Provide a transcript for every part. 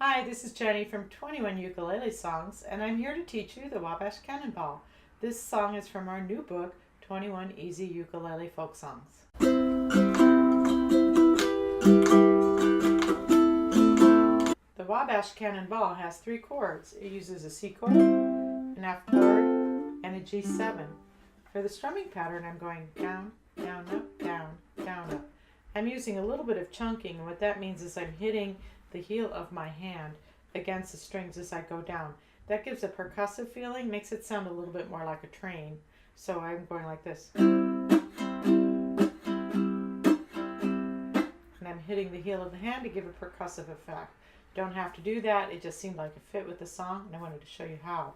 Hi, this is Jenny from 21 Ukulele Songs, and I'm here to teach you the Wabash Cannon Ball. This song is from our new book, 21 Easy Ukulele Folk Songs. The Wabash Cannon Ball has 3 chords. It uses a C chord, an F chord, and a G7. For the strumming pattern, I'm going down, down, up, down, down, up. I'm using a little bit of chunking, and what that means is I'm hitting the heel of my hand against the strings as I go down. That gives a percussive feeling, makes it sound a little bit more like a train. So I'm going like this. And I'm hitting the heel of the hand to give a percussive effect. Don't have to do that, it just seemed like it fit with the song, and I wanted to show you how.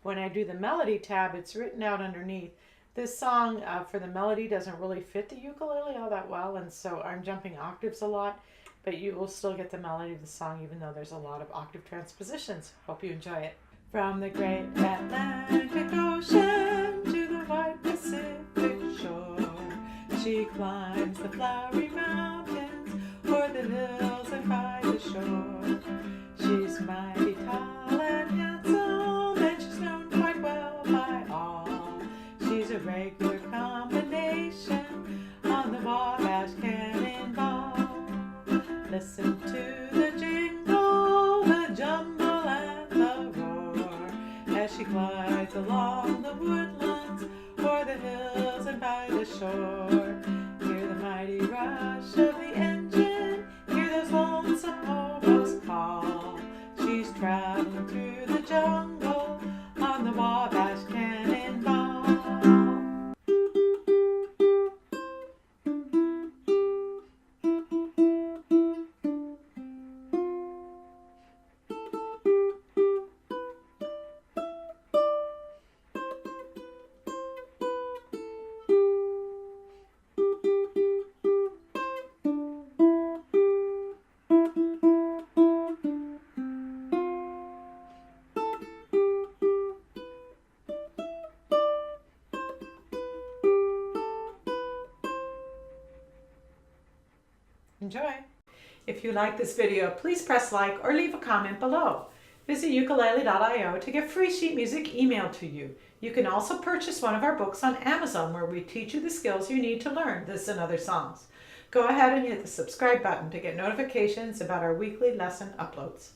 When I do the melody tab, it's written out underneath. This song for the melody doesn't really fit the ukulele all that well, and so I'm jumping octaves a lot, but you will still get the melody of the song even though there's a lot of octave transpositions. Hope you enjoy it. From the great Atlantic Ocean to the white Pacific shore, she climbs the flowery mountains o'er the hills and by the shore. She's mighty tall and handsome, and she's known quite well by all. She's a regular combination on the Wabash Cannon Ball. Listen to the jingle, the jumble, and the roar, as she glides along the woodlands, o'er the hills and by the shore. Hear the mighty rush of the engine, hear those lonesome hobos call. She's traveling through the jungle on the Wabash Cannon Ball. Enjoy! If you like this video, please press like or leave a comment below. Visit ukulele.io to get free sheet music emailed to you. You can also purchase one of our books on Amazon where we teach you the skills you need to learn this and other songs. Go ahead and hit the subscribe button to get notifications about our weekly lesson uploads.